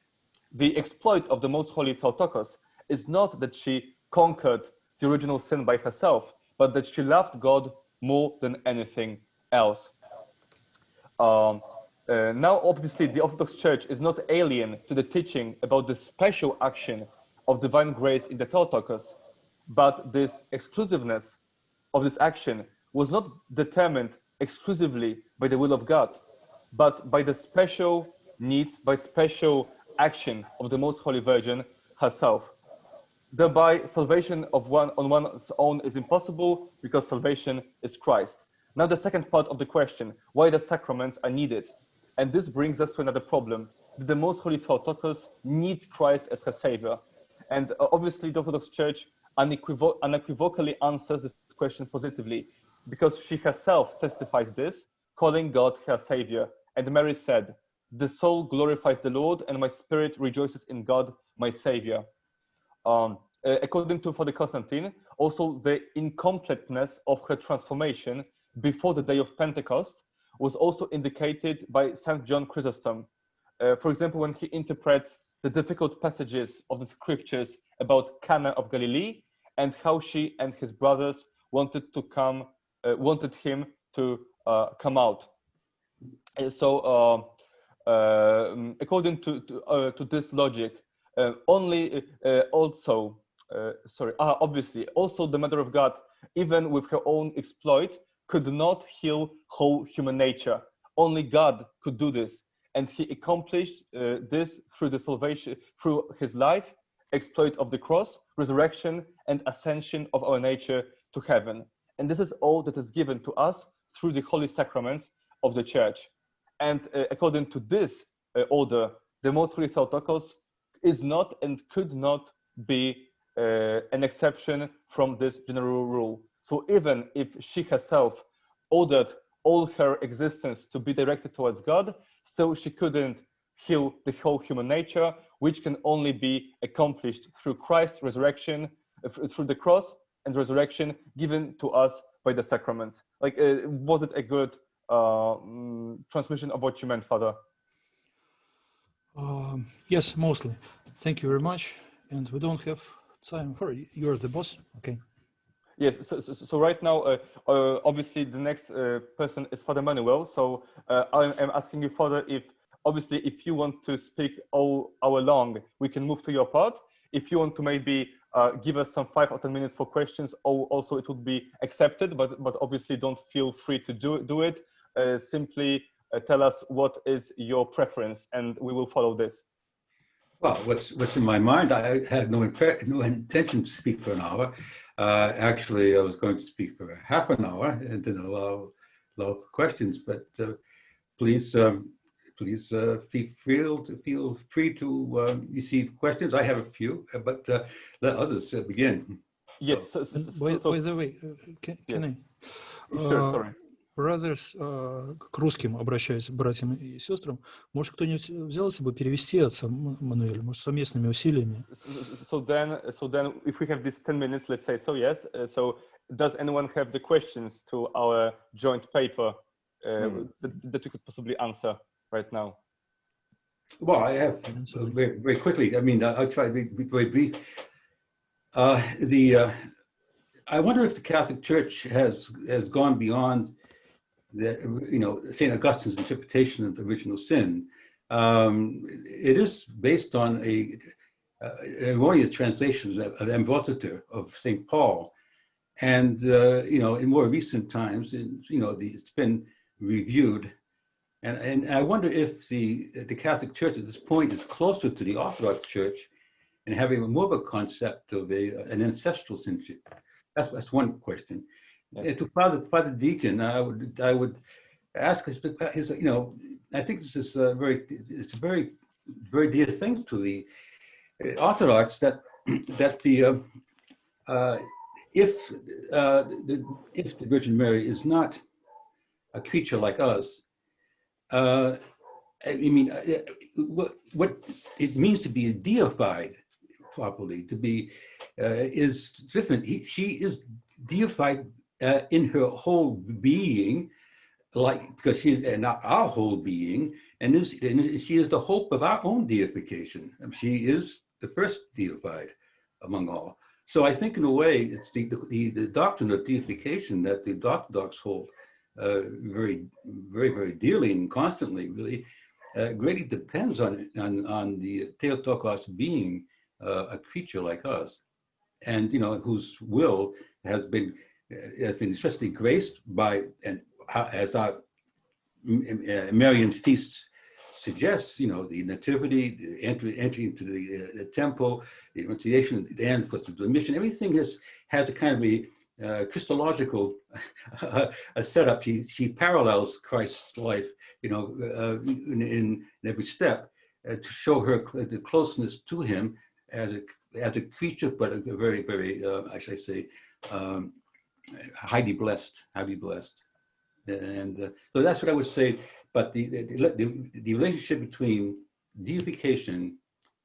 The exploit of the Most Holy Theotokos is not that she conquered the original sin by herself, but that she loved God more than anything else. Now, obviously, the Orthodox Church is not alien to the teaching about the special action of divine grace in the Theotokos, but this exclusiveness of this action was not determined exclusively by the will of God, but by the special needs, by special action of the Most Holy Virgin herself. Thereby, salvation on one's own is impossible, because salvation is Christ. Now, the second part of the question, why the sacraments are needed. And this brings us to another problem. Did the Most Holy Theotokos need Christ as her savior? And obviously, the Orthodox Church unequivocally answers this question positively, because she herself testifies this, calling God her savior. And Mary said, the soul glorifies the Lord, and my spirit rejoices in God, my Savior. According to Father Constantine, also the incompleteness of her transformation before the day of Pentecost was also indicated by St. John Chrysostom. For example, when he interprets the difficult passages of the scriptures about Cana of Galilee and how she and his brothers wanted him to come out. According to this logic, obviously, also the Mother of God, even with her own exploit, could not heal whole human nature. Only God could do this, and he accomplished this through the salvation, through his life, exploit of the cross, resurrection, and ascension of our nature to heaven. And this is all that is given to us through the holy sacraments of the Church. And according to this order, the Most Holy Theotokos is not and could not be an exception from this general rule. So even if she herself ordered all her existence to be directed towards God, still she couldn't heal the whole human nature, which can only be accomplished through Christ's resurrection, through the cross and resurrection given to us by the sacraments. Like, was it a good transmission of what you meant, Father? Yes, mostly. Thank you very much. And we don't have time. You're the boss. Okay. Yes. So right now, obviously, the next person is Father Manuel. So I am asking you, Father, if you want to speak all hour long, we can move to your part. If you want to maybe give us some 5 or 10 minutes for questions, also it would be accepted. But obviously, don't feel free to do it. Simply tell us what is your preference, and we will follow this. Well, what's in my mind, I had no intention to speak for an hour. Actually, I was going to speak for half an hour and then allow for questions. But please feel free to receive questions. I have a few, but let others begin. Yes. By the way, can I? Sure, sorry. Brothers, к русским обращаюсь, братьям и сестрам. Может, кто-нибудь взялся бы перевести отца Мануэля, может, совместными усилиями? So then, if we have these 10 minutes, let's say so, yes. So, does anyone have the questions to our joint paper that we could possibly answer right now? Well, I have very, very quickly. I mean, I'll try to be very brief. I wonder if the Catholic Church has gone beyond St. Augustine's interpretation of original sin. It is based on a erroneous translation of Ambrositor of St. Paul, and in more recent times, it's been reviewed, and I wonder if the Catholic Church at this point is closer to the Orthodox Church and having more of a concept of an ancestral sinship. That's one question. Yeah. To Father Deacon, I would ask his, I think this is a very dear thing to the Orthodox that if the Virgin Mary is not a creature like us, I mean, what it means to be deified properly, to be is different. She is deified in her whole being, because she is not our whole being, and she is the hope of our own deification. She is the first deified among all. So I think in a way, it's the doctrine of deification that the Orthodox hold very, very, very dearly and constantly, really, greatly depends on the Theotokos being a creature like us, and whose will has been especially graced by, and as our Marian feasts suggests, the nativity, the entry into the temple, the Annunciation, and the mission. Everything has a kind of a Christological setup. She parallels Christ's life, in every step, to show her the closeness to him as a creature, but a very, very, I should say, highly blessed, and so that's what I would say. but the relationship between deification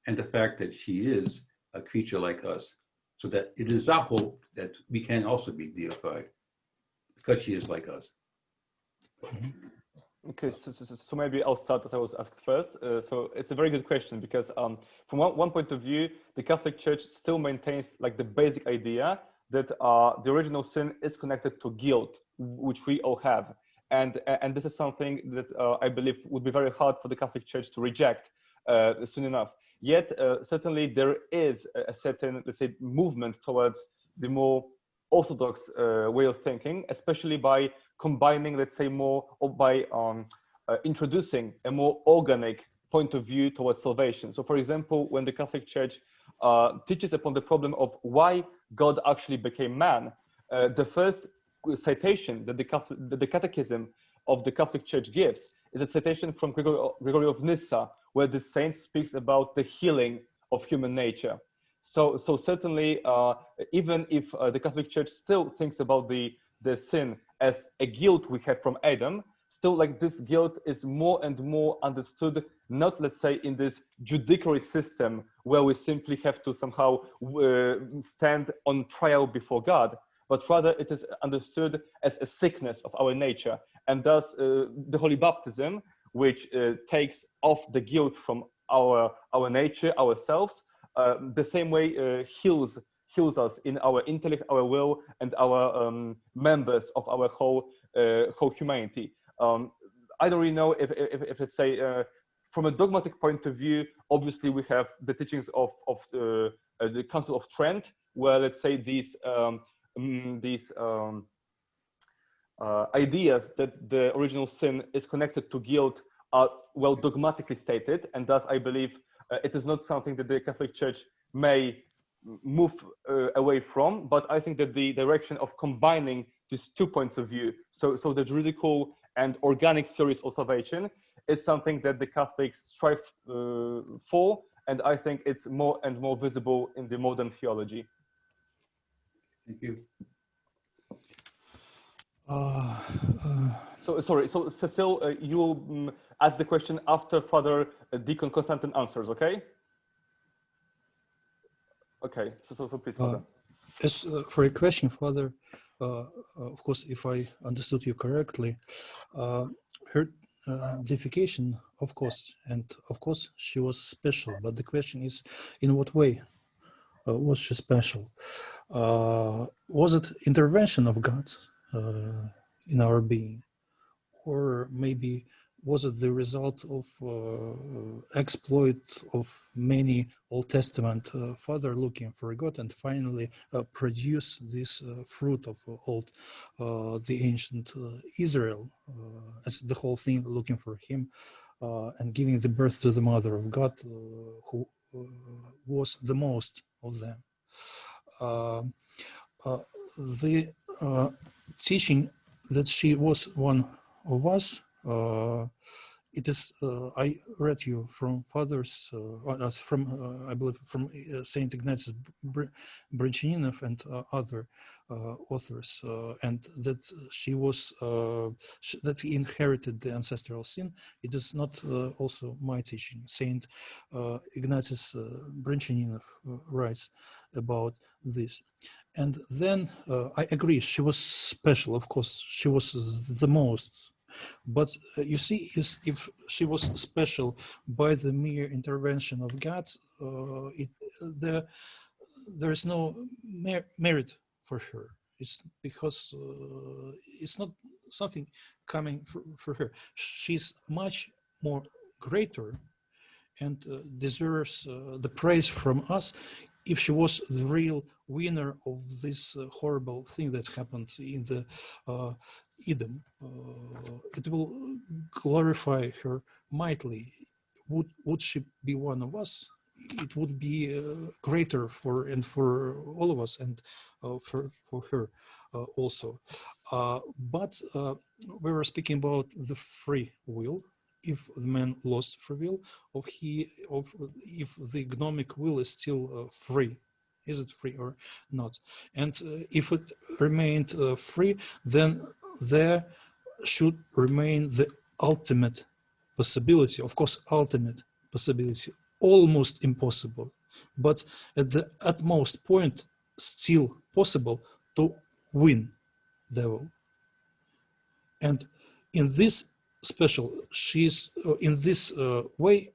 and the fact that she is a creature like us, so that it is our hope that we can also be deified because she is like us. Okay, so maybe I'll start as I was asked first. So it's a very good question because from one point of view, the Catholic Church still maintains like the basic idea that the original sin is connected to guilt, which we all have. And this is something that I believe would be very hard for the Catholic Church to reject soon enough. Yet, certainly there is a certain, let's say, movement towards the more orthodox way of thinking, especially by combining, let's say, more, or by introducing a more organic point of view towards salvation. So, for example, when the Catholic Church teaches upon the problem of why God actually became man, the first citation that the Catechism of the Catholic Church gives is a citation from Gregory of Nyssa, where the saint speaks about the healing of human nature. So certainly, even if the Catholic Church still thinks about the sin as a guilt we have from Adam, still like this guilt is more and more understood, not, let's say, in this judiciary system where we simply have to somehow stand on trial before God, but rather it is understood as a sickness of our nature. And thus the Holy Baptism, which takes off the guilt from our nature, ourselves, the same way heals us in our intellect, our will, and our members of our whole humanity. I don't really know if let's say, from a dogmatic point of view, obviously we have the teachings of the Council of Trent, where, let's say, these ideas that the original sin is connected to guilt are well dogmatically stated, and thus I believe it is not something that the Catholic Church may move away from, but I think that the direction of combining these 2 points of view, so the juridical and organic theories of salvation, is something that the Catholics strive for, and I think it's more and more visible in the modern theology. Thank you. So sorry, so Cecile, you will ask the question after Father Deacon Konstantin answers, okay? Okay, so please, Father. As for a question, Father, of course, if I understood you correctly, her deification, of course, and of course she was special, but the question is, in what way was she special? Was it intervention of God in our being, or maybe was it the result of exploit of many Old Testament father looking for God and finally produce this fruit of the ancient Israel as the whole thing looking for him and giving the birth to the mother of God who was the most of them. The teaching that she was one of us, it is, I read you from fathers, I believe from Saint Ignatius Brinchinov and other authors, and that she was, that he inherited the ancestral sin. It is not also my teaching. Saint Ignatius Brinchinov writes about this. And then I agree, she was special, of course, she was the most. But you see, if she was special by the mere intervention of God, there is no merit for her. It's because it's not something coming for her. She's much more greater and deserves the praise from us if she was the real winner of this horrible thing that happened in the Eden. It will glorify her mightily. Would she be one of us? It would be greater for all of us and for her also. But we were speaking about the free will. If the man lost free will, if the gnomic will is still free, is it free or not? And if it remained free, then there should remain the ultimate possibility, of course, ultimate possibility, almost impossible, but at the utmost point, still possible to win devil. And in this special, in this way,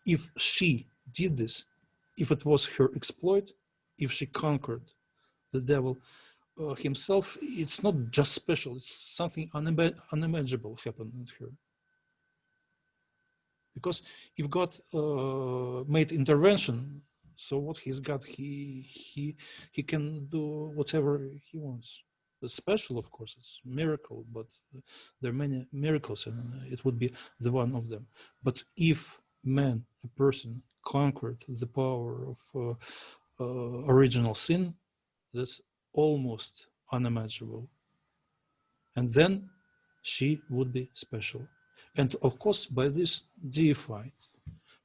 if she did this, if it was her exploit, if she conquered the devil himself, it's not just special, it's something unimaginable happened with her. Because if God made intervention, so what he's got, he can do whatever he wants. The special, of course, it's a miracle, but there are many miracles, and it would be the one of them. But if man, a person, conquered the power of original sin, that's almost unimaginable. And then she would be special. And of course, by this deified.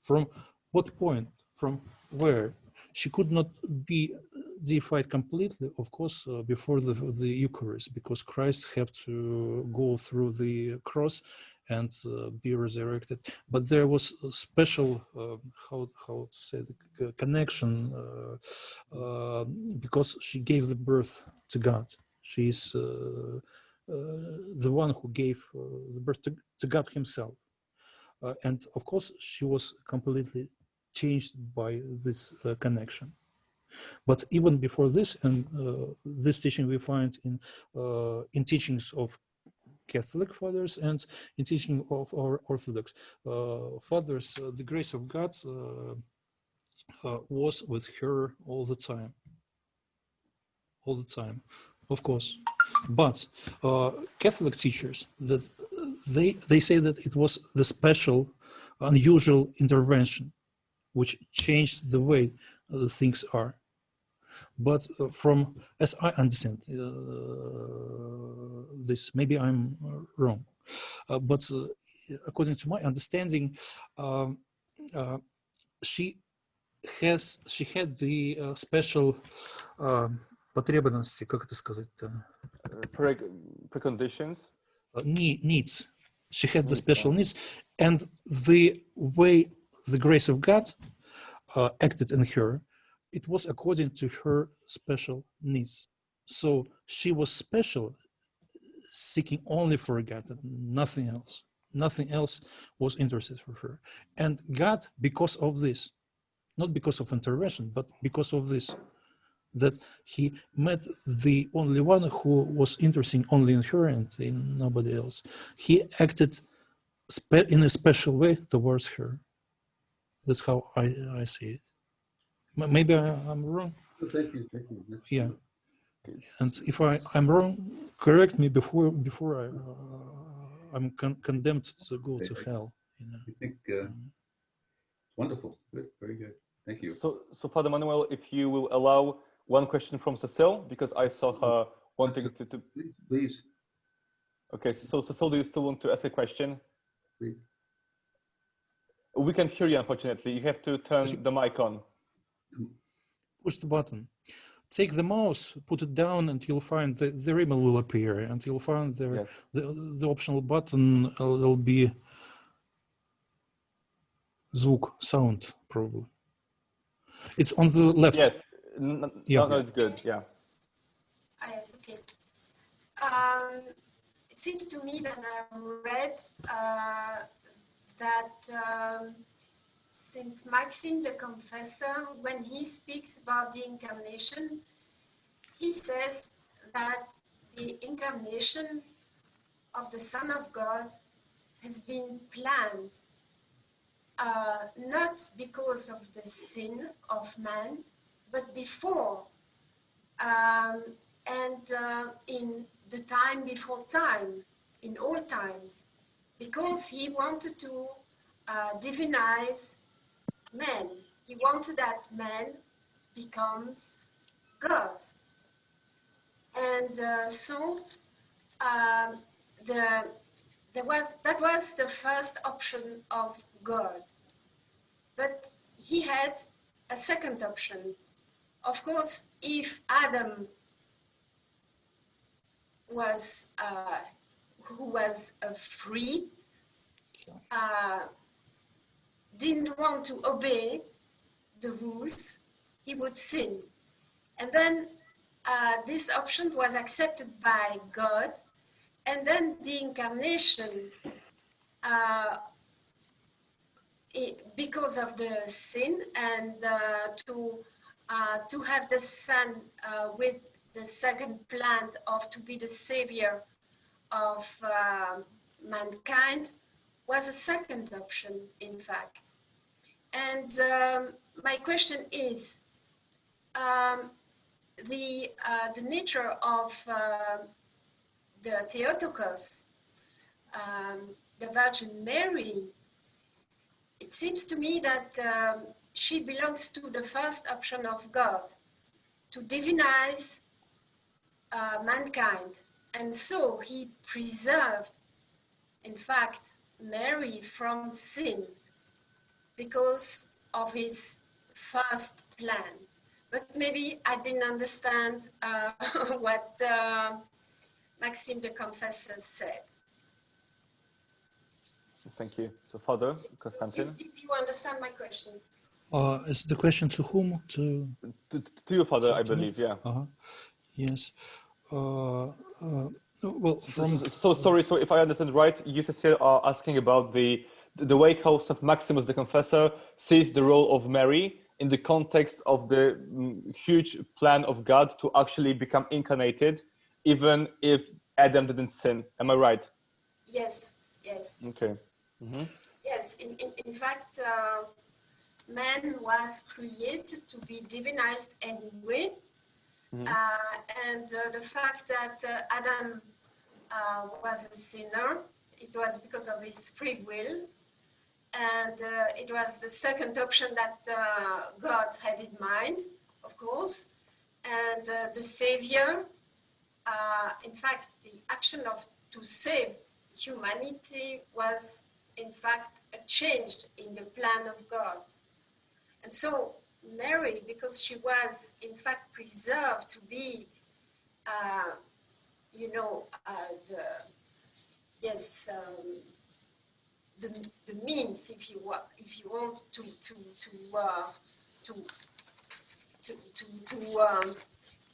From what point, from where? She could not be deified completely, of course, before the Eucharist, because Christ had to go through the cross and be resurrected. But there was a special, how to say, the connection, because she gave the birth to God. She is the one who gave the birth to God himself. And of course, she was completely changed by this connection. But even before this, and this teaching we find in teachings of Catholic fathers and in teaching of our Orthodox fathers, the grace of God was with her all the time, of course. But Catholic teachers, that they say that it was the special, unusual intervention which changed the way things are. But from, as I understand this, maybe I'm wrong, but according to my understanding, she had the special потребности, как это сказать-то? Preconditions? Needs. She had the special needs, and the way the grace of God acted in her, it was according to her special needs. So she was special, seeking only for God, and nothing else. Nothing else was interested for her. And God, because of this, not because of intervention, but because of this, that he met the only one who was interested only in her and in nobody else. He acted in a special way towards her. That's how I see it. Maybe I'm wrong. Thank you. Yeah. And if I'm wrong, correct me before I'm condemned to go to hell. You know? I think wonderful. Good. Very good. Thank you. So Father Manuel, if you will allow one question from Cecile, because I saw her wanting to. Please. Okay, so Cecile, do you still want to ask a question? Please. We can hear you, unfortunately. You have to turn the mic on. Push the button. Take the mouse, put it down, and you'll find the email will appear, and you'll find there the optional button will be звук, sound, probably. It's on the left. Yes. Yeah. No, it's good. Yeah. Yes, okay. It seems to me that I read that Saint Maximus the Confessor, when he speaks about the incarnation, he says that the incarnation of the Son of God has been planned not because of the sin of man, but before, in the time before time, in all times, because he wanted to divinize man. He wanted that man becomes God. And that was the first option of God. But he had a second option. Of course, if Adam was who was free, didn't want to obey the rules, he would sin. And then this option was accepted by God, and then the incarnation, because of the sin, and to have the Son with the second plan of to be the savior of mankind, was a second option, in fact. And my question is, the nature of the Theotokos, the Virgin Mary, it seems to me that she belongs to the first option of God, to divinize mankind. And so he preserved, in fact, Mary from sin because of his first plan. But maybe I didn't understand what Maximus the Confessor said. Thank you. So, Father Konstantin. Did you understand my question? Is the question to whom? To you, Father, I believe, yeah. Yes. Well, from... So sorry, so if I understand right, you, Cecile, are asking about the way how St. Maximus the Confessor sees the role of Mary in the context of the huge plan of God to actually become incarnated, even if Adam didn't sin. Am I right? Yes, yes. Okay. Mm-hmm. Yes, in fact, man was created to be divinized anyway. Mm-hmm. And the fact that Adam was a sinner, it was because of his free will. And it was the second option that God had in mind, of course. And the Savior, in fact, the action of to save humanity was, in fact, a change in the plan of God. And so Mary, because she was, in fact, preserved to be, the means, if you want,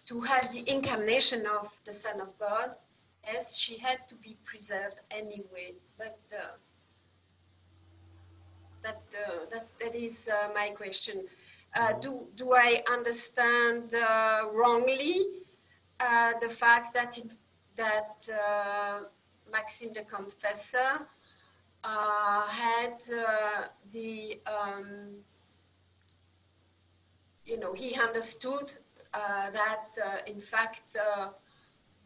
to have the incarnation of the Son of God. Yes, she had to be preserved anyway. But that is my question. Do I understand wrongly the fact that Maximus the Confessor had he understood that in fact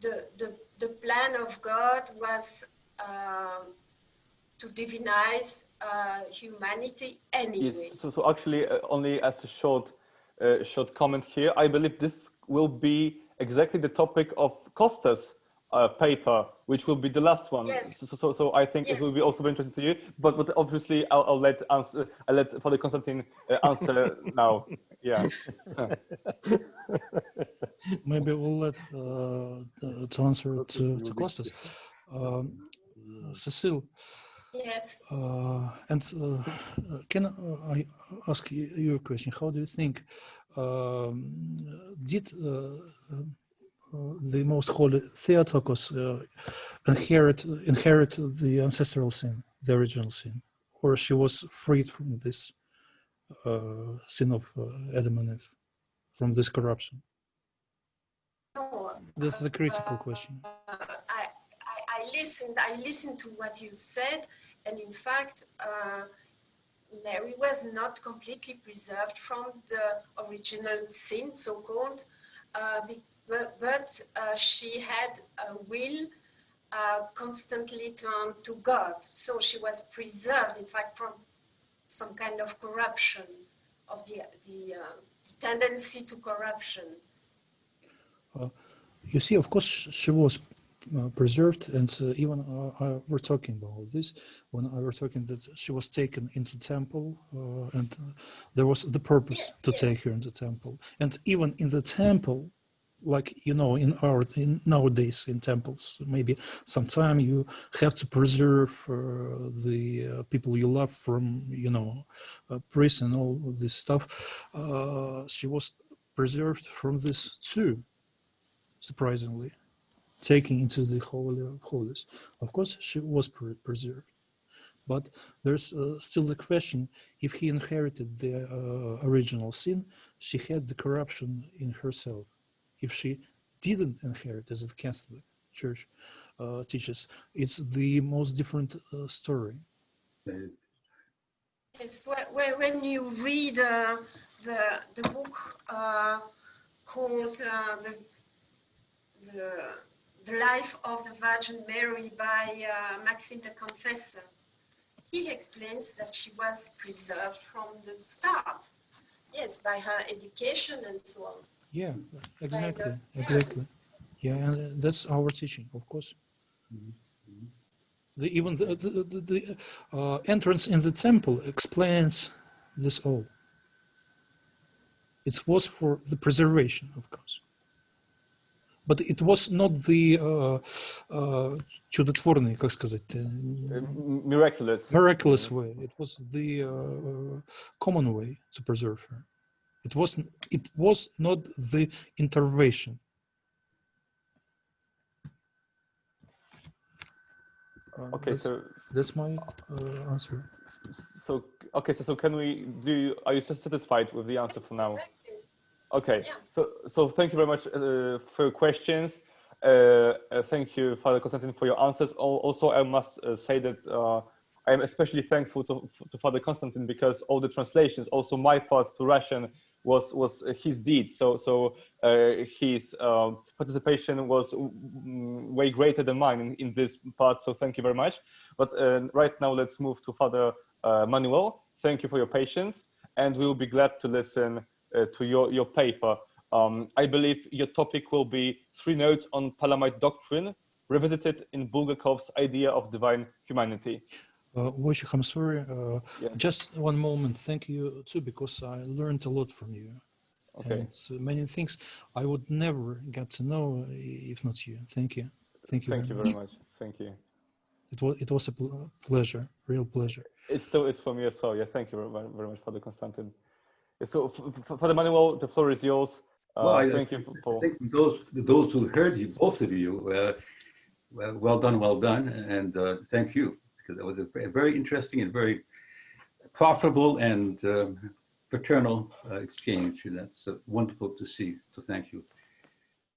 the plan of God was to divinize humanity anyway. Yes, so actually, only as a short comment here, I believe this will be exactly the topic of Costa's paper, which will be the last one. Yes. So I think it will be also very interesting to you. But obviously, I'll let Father Konstantin answer now. Yeah. Maybe we'll let to answer to Costas. Cecile. Yes. And can I ask you a question? How do you think did the Most Holy Theotokos inherit the ancestral sin, the original sin, or she was freed from this sin of Adam and Eve, from this corruption? No, this is a critical question. I listened to what you said, and in fact, Mary was not completely preserved from the original sin, so-called, but she had a will constantly turned to God. So she was preserved, in fact, from some kind of corruption, of the tendency to corruption. You see, of course, she was preserved, and even we're talking about this when I were talking that she was taken into temple, and there was the purpose to take her into temple, and even in the temple, like, you know, in nowadays in temples, maybe sometime you have to preserve the people you love from, you know, prison and all of this stuff. She was preserved from this too, surprisingly, taken into the Holy of Holies. Of course, she was preserved. But there's still the question, if he inherited the original sin, she had the corruption in herself. If she didn't inherit, as the Catholic Church teaches, it's the most different story. Yes, when you read the book called the Life of the Virgin Mary by Maximus the Confessor, he explains that she was preserved from the start. Yes, by her education and so on. Yeah, exactly. Yeah, and that's our teaching, of course. Even the entrance in the temple explains this all. It was for the preservation, of course. But it was not the чудотворный, как сказать, miraculous way. It was the common way to preserve her. It was not the intervention. Okay, that's my answer. So can we do? Are you satisfied with the answer for now? Thank you. Okay, yeah. So thank you very much for your questions. Thank you, Father Konstantin, for your answers. Also, I must say that I am especially thankful to Father Konstantin, because all the translations, also my part to Russian, was his deed. So his participation was way greater than mine in this part. So thank you very much. But right now, let's move to Father Manuel. Thank you for your patience, and we will be glad to listen to your paper. I believe your topic will be 3 notes on Palamite doctrine, revisited in Bulgakov's idea of divine humanity. Wojciech, I'm sorry. Just one moment. Thank you too, because I learned a lot from you. Okay. And many things I would never get to know if not you. Thank you. Thank you very much. Thank you. It was a pleasure, real pleasure. It still is for me as well. Yeah, thank you very much, Father Konstantin. So, Father Manuel, the floor is yours. Thank you, Paul. I think those who heard you, both of you, well done, and thank you, because it was a very interesting and very profitable and fraternal exchange. That's wonderful to see. So thank you.